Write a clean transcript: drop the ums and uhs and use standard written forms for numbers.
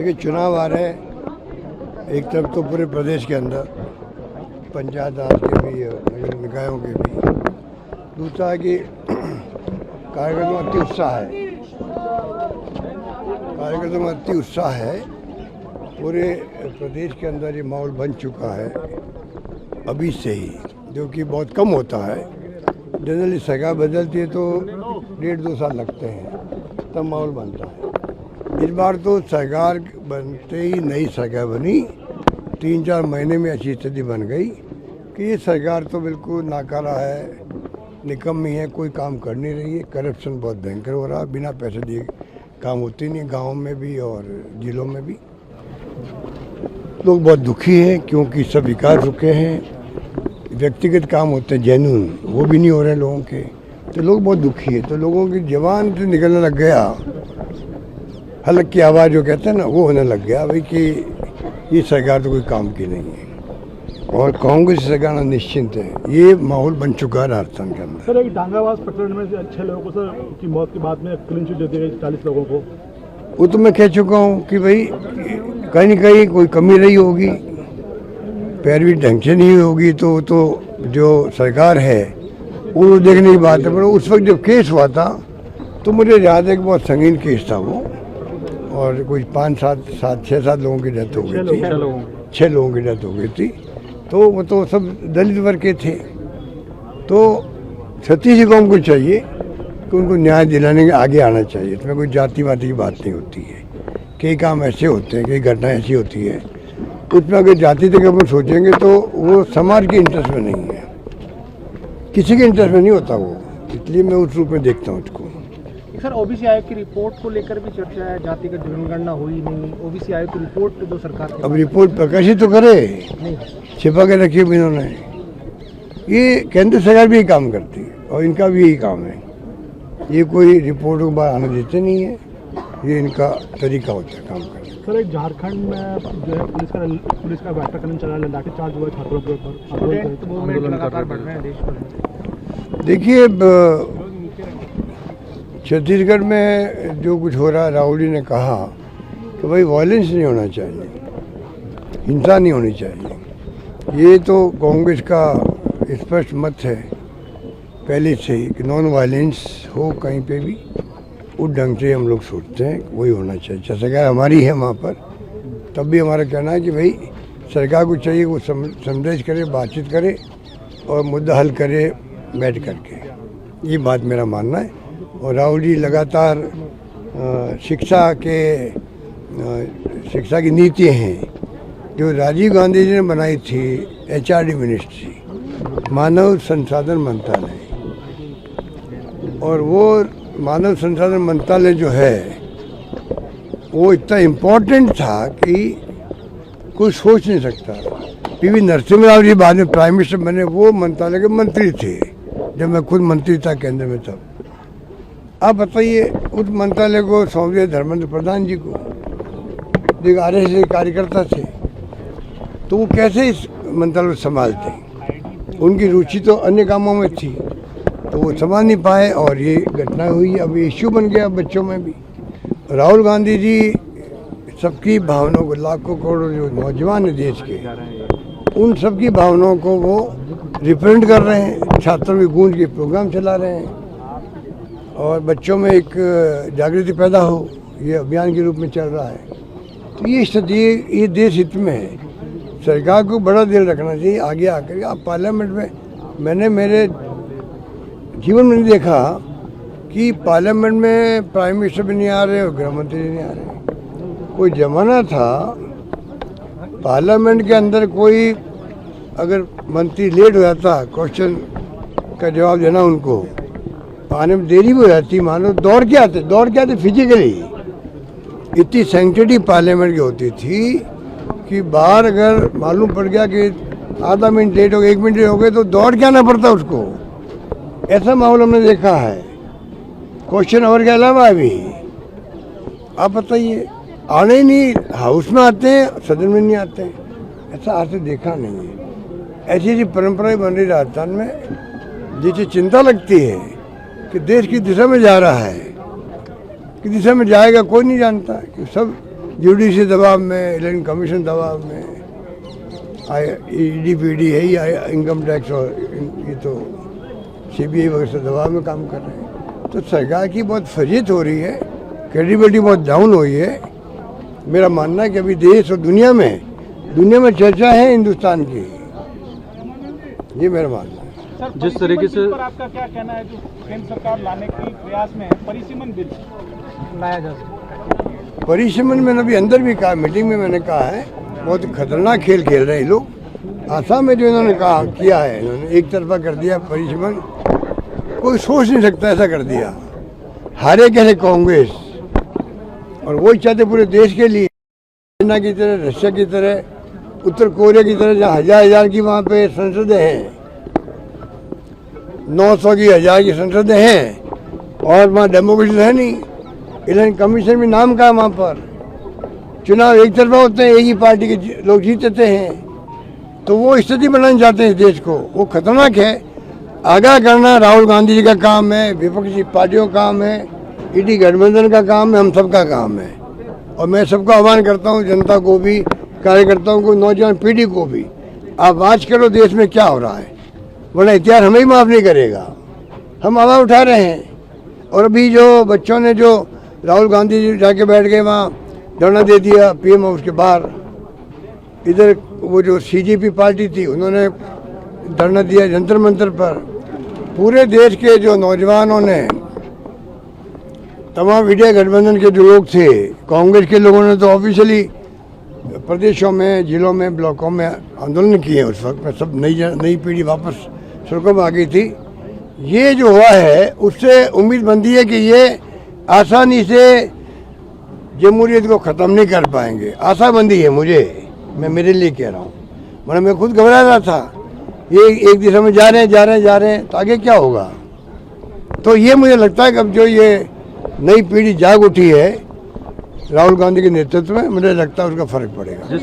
देखिए चुनाव आ रहे हैं, एक तरफ तो पूरे प्रदेश के अंदर पंचायत राज के भी और नगर निकायों के भी, दूसरा है कि कार्यकर्ताओं में अति उत्साह है। पूरे प्रदेश के अंदर ये माहौल बन चुका है अभी से ही, जो कि बहुत कम होता है। जनरली सरकार बदलती है तो 1.5-2 साल लगते हैं तब माहौल बनता है। इस बार तो सरकार बनते ही नई सरकार बनी, 3-4 महीने में ऐसी स्थिति बन गई कि ये सरकार तो बिल्कुल नाकारा है, निकम्मी है, कोई काम कर नहीं रही है। करप्शन बहुत भयंकर हो रहा है, बिना पैसे दिए काम होती नहीं, गाँव में भी और जिलों में भी। लोग बहुत दुखी हैं क्योंकि सब विकास रुके हैं। व्यक्तिगत काम होते हैं जेन्युइन, वो भी नहीं हो रहे लोगों के, तो लोग बहुत दुखी है। तो लोगों की जबान से निकलने लग गया, हलक की आवाज़ जो कहते हैं ना, वो होने लग गया भाई कि ये सरकार तो कोई काम की नहीं है और कांग्रेस सरकार निश्चिंत है। ये माहौल बन चुका है राजस्थान के अंदर। सर, एक डांगाबाज प्रकरण में से 6 लोगों को सर की मौत के बाद में क्लीन चिट दे दी गई 40 लोगों को। वो तो मैं कह चुका हूँ कि भाई कहीं न कहीं कोई कमी रही होगी, पैरवी ढंग से नहीं होगी, तो जो सरकार है वो देखने की बात है। पर उस वक्त जब केस हुआ था तो मुझे याद है कि बहुत संगीन केस था वो, और कुछ 6-7 लोगों की डेथ हो गई थी, 6 लोगों की डेथ हो गई थी। तो वो तो सब दलित वर्ग के थे। तो छत्तीसगढ़ को हमको चाहिए कि उनको न्याय दिलाने के आगे आना चाहिए। इसमें कोई जाति वाति की बात नहीं होती है। कई काम ऐसे होते हैं, कई घटनाएं ऐसी होती है, उसमें अगर जाति तक अपन सोचेंगे तो वो समाज के इंटरेस्ट में नहीं है, किसी के इंटरेस्ट में नहीं होता वो। इसलिए मैं उस रूप में देखता हूँ उसको। सर, ओबीसी आयोग की रिपोर्ट को लेकर भी चर्चा है, जातिगत जनगणना हुई नहीं, ओबीसी आयोग की रिपोर्ट जो सरकार अब रिपोर्ट प्रकाशित तो करे, छिपा के रखी है इन्होंने। ये केंद्र सरकार भी यही काम करती है और इनका भी यही काम है। ये कोई रिपोर्ट को बाहर आने देते नहीं है, ये इनका तरीका होता है काम करने का। सर, एक झारखंड में जो है पुलिस का बैठक चला, लाठीचार्ज हुआ छात्रों के ऊपर, लगातार बढ़ रहे हैं देश में। देखिए छत्तीसगढ़ में जो कुछ हो रहा है, राहुल जी ने कहा कि भाई वायलेंस नहीं होना चाहिए, हिंसा नहीं होनी चाहिए। ये तो कांग्रेस का स्पष्ट मत है पहले से ही कि नॉन वायलेंस हो कहीं पे भी, उस ढंग से हम लोग सोचते हैं वही होना चाहिए। सरकार हमारी है वहाँ पर, तब भी हमारा कहना है कि भाई सरकार को चाहिए वो समझ करे, बातचीत करे और मुद्दा हल करे बैठ करके। ये बात मेरा मानना है। और राहुल जी लगातार शिक्षा की नीतियाँ हैं जो राजीव गांधी जी ने बनाई थी, HRD मिनिस्ट्री, मानव संसाधन मंत्रालय, और वो मानव संसाधन मंत्रालय जो है वो इतना इम्पोर्टेंट था कि कोई सोच नहीं सकता। PV नरसिम्हा राव जी बाद में प्राइम मिनिस्टर बने, वो मंत्रालय के मंत्री थे जब मैं खुद मंत्री था केंद्र में तब। आप बताइए, उस मंत्रालय को सौंप दिया धर्मेंद्र प्रधान जी को, जो RSS कार्यकर्ता थे, तो वो कैसे इस मंत्रालय को संभालते? उनकी रुचि तो अन्य कामों में थी, तो वो संभाल नहीं पाए और ये घटना हुई। अब ये इश्यू बन गया बच्चों में भी। राहुल गांधी जी सबकी भावनाओं को, लाखों करोड़ों जो नौजवान है देश के, उन सबकी भावनाओं को वो रिप्रेजेंट कर रहे हैं। छात्रों की गूंज के प्रोग्राम चला रहे हैं और बच्चों में एक जागृति पैदा हो, ये अभियान के रूप में चल रहा है। तो ये स्थिति ये देश हित में है। सरकार को बड़ा दिल रखना चाहिए आगे आकर। आप पार्लियामेंट में, मैंने मेरे जीवन में नहीं देखा कि पार्लियामेंट में प्राइम मिनिस्टर भी नहीं आ रहे और गृह मंत्री भी नहीं आ रहे। कोई जमाना था पार्लियामेंट के अंदर कोई अगर मंत्री लेट हो जाता, क्वेश्चन का जवाब देना उनको आने में देरी हो जाती, मानो दौड़ के आते फिजिकली। इतनी सैंक्टिटी पार्लियामेंट की होती थी कि बाहर अगर मालूम पड़ गया कि आधा मिनट लेट हो गए, 1 मिनट लेट हो गए, तो दौड़ के आना पड़ता उसको। ऐसा माहौल हमने देखा है क्वेश्चन आवर के अलावा भी। आप बताइए, आने ही नहीं, हाउस में आते हैं, सदन में नहीं आते हैं। ऐसा आज से देखा नहीं है। ऐसी परंपराएं बन रही राजस्थान में, जिससे चिंता लगती है कि देश की दिशा में जा रहा है। कि दिशा में जाएगा कोई नहीं जानता, कि सब जुडिशरी दबाव में, इलेक्शन कमीशन दबाव में, ED है ही, इनकम टैक्स और ये तो CBI वगैरह से दबाव में काम कर रहे हैं। तो सरकार की बहुत फजीहत हो रही है, क्रेडिबिलिटी बहुत डाउन हुई है। मेरा मानना है कि अभी देश और दुनिया में चर्चा है हिंदुस्तान की, ये मेरा मानना है। सर, जिस तरीके से पर आपका क्या कहना है, जो केंद्र सरकार लाने की प्रयास में है, परिसीमन बिल लाया जा सकता है? परिसीमन मैंने अभी अंदर भी कहा, मीटिंग में मैंने कहा है, बहुत खतरनाक खेल खेल रहे हैं लोग। आसाम में जो इन्होंने कहा किया है, इन्होंने एक तरफा कर दिया परिसीमन, कोई सोच नहीं सकता ऐसा कर दिया। हारे कैसे कांग्रेस, और वही चाहते पूरे देश के लिए, चाइना की तरह, रशिया की तरह, उत्तर कोरिया की तरह, जहाँ हजार की वहाँ पे संसदें हैं, 900 की 1000 की संसदें हैं, और वहाँ डेमोक्रेसी है नहीं। इलेक्शन कमीशन भी नाम का है वहाँ पर, चुनाव एक तरफा होते हैं, एक ही पार्टी के लोग जीतते हैं। तो वो स्थिति बनाना चाहते हैं इस देश को, वो खतरनाक है। आगाह करना राहुल गांधी जी का काम है, विपक्षी पार्टियों का काम है, ED गठबंधन का काम है, हम सबका काम है। और मैं सबको आह्वान करता हूँ, जनता को भी, कार्यकर्ताओं को, नौजवान पीढ़ी को भी, आप आज करो देश में क्या हो रहा है, वरना इतिहास हमें ही माफ़ नहीं करेगा। हम आवाज़ उठा रहे हैं, और अभी जो बच्चों ने जो राहुल गांधी जी जाके बैठ गए वहाँ धरना दे दिया PM हाउस के बाहर, इधर वो जो CJP पार्टी थी उन्होंने धरना दिया जंतर मंतर पर। पूरे देश के जो नौजवानों ने, तमाम इंडिया गठबंधन के जो लोग थे, कांग्रेस के लोगों ने तो ऑफिशियली प्रदेशों में, जिलों में, ब्लॉकों में आंदोलन किए। उस वक्त में सब नई पीढ़ी वापस सड़कों में आ गई थी। ये जो हुआ है उससे उम्मीद बनती है कि ये आसानी से जमहूरियत को ख़त्म नहीं कर पाएंगे। आशाबंदी है मैं मेरे लिए कह रहा हूँ, वरना मैं खुद घबरा रहा था। ये एक दिशा में जा रहे हैं तो आगे क्या होगा। तो ये मुझे लगता है कि अब जो ये नई पीढ़ी जाग उठी है राहुल गांधी के नेतृत्व में, मुझे लगता है उसका फर्क पड़ेगा।